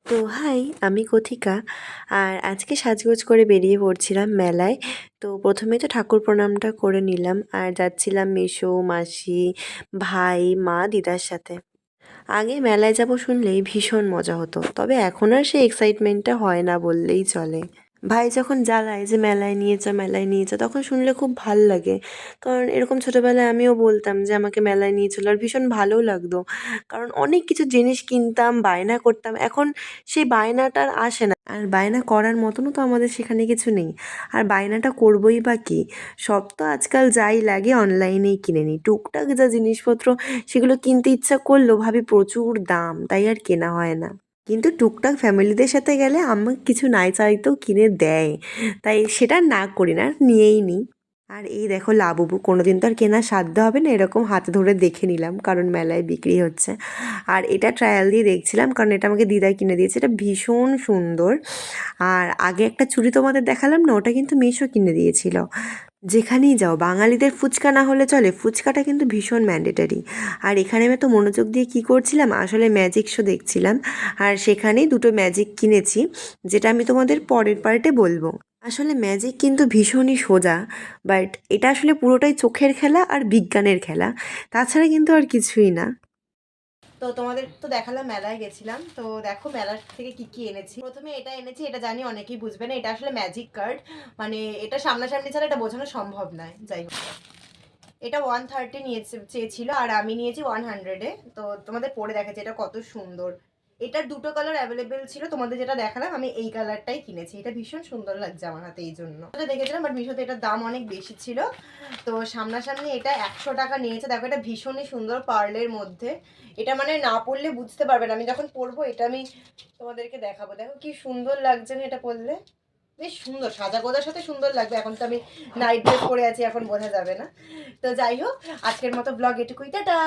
তো হাই, আমি কথিকা। আর আজকে সাজগোজ করে বেরিয়ে পড়ছিলাম মেলায়। তো প্রথমে তো ঠাকুর প্রণামটা করে নিলাম আর যাচ্ছিলাম মেসো, মাসি, ভাই, মা, দিদার সাথে। আগে মেলায় যাব শুনলেই ভীষণ মজা হতো, তবে এখন আর সেই এক্সাইটমেন্টটা হয় না বললেই চলে। ভাই যখন জ্বালায় যে মেলায় নিয়ে যা, মেলায় নিয়ে যা, তখন শুনলে খুব ভাল লাগে। কারণ এরকম ছোটোবেলায় আমিও বলতাম যে আমাকে মেলায় নিয়ে চলো, আর ভীষণ ভালোও লাগতো। কারণ অনেক কিছু জিনিস কিনতাম, বায়না করতাম। এখন সেই বায়নাটা আর আসে না, আর বায়না করার মতনও তো আমাদের সেখানে কিছু নেই। আর বায়নাটা করবোই বা কী? সব তো আজকাল যাই লাগে অনলাইনেই কিনে নিই। টুকটাক যা জিনিসপত্র সেগুলো কিনতে ইচ্ছা করলেও ভাবি প্রচুর দাম, তাই আর কেনা হয় না। কিন্তু টুকটাক ফ্যামিলিদের সাথে গেলে আমাকে কিছু নাই চাইতেও কিনে দেয়, তাই সেটা না করি না, নিয়েই নিই। আর এই দেখো লাবুবু, কোনোদিন তো আর কেনার সাধ্য হবে না, এরকম হাতে ধরে দেখে নিলাম কারণ মেলায় বিক্রি হচ্ছে। আর এটা ট্রায়াল দিয়ে দেখছিলাম কারণ এটা আমাকে দিদাই কিনে দিয়েছে, এটা ভীষণ সুন্দর। আর আগে একটা চুড়ি তোমাদের দেখালাম না, ওটা কিন্তু মিশো কিনে দিয়েছিল। যেখানেই যাও বাঙালিদের ফুচকা না হলে চলে, ফুচকাটা কিন্তু ভীষণ ম্যান্ডেটারি। আর এখানে আমি তো মনোযোগ দিয়ে কী করছিলাম, আসলে ম্যাজিক শো দেখছিলাম। আর সেখানেই দুটো ম্যাজিক কিনেছি, যেটা আমি তোমাদের পরের পার্টে বলবো। আসলে ম্যাজিক কিন্তু ভীষণই সোজা, বাট এটা আসলে পুরোটাই চোখের খেলা আর বিজ্ঞানের খেলা, তাছাড়া কিন্তু আর কিছুই না। তো তোমাদের তো দেখালাম মেলায় গেছিলাম, তো দেখো মেলার থেকে কি কি এনেছি। প্রথমে এটা এনেছি, এটা জানি অনেকেই বুঝবে না, এটা আসলে ম্যাজিক কার্ড। মানে এটা সামনাসামনি ছাড়া এটা বোঝানো সম্ভব নয়, যাই হোক। এটা 130 নিয়েছে চেয়েছিল, আর আমি নিয়েছি 100-এ। তো তোমাদের পরে দেখাচ্ছি এটা কত সুন্দর। এটার দুটো কালার অ্যাভেলেবেল ছিল, তোমাদের যেটা দেখালাম আমি এই কালারটাই কিনেছি। এটা ভীষণ সুন্দর লাগছে আমার হাতে, এই জন্য দেখেছিলাম। বাট মিশোতে এটার দাম অনেক বেশি ছিল, তো সামনাসামনি এটা 100 টাকা নিয়েছে। দেখো এটা ভীষণই সুন্দর পার্লের মধ্যে। এটা মানে না পরলে বুঝতে পারবে না, আমি যখন পরবো এটা আমি তোমাদেরকে দেখাবো। দেখো কি সুন্দর লাগছে না এটা পরলে, বেশ সুন্দর, সাজা গোজার সাথে সুন্দর লাগবে। এখন তো আমি নাইট ড্রেস পরে আছি, এখন বোঝা যাবে না। তো যাই হোক, আজকের মতো ব্লগ এটুকুই, টাটা।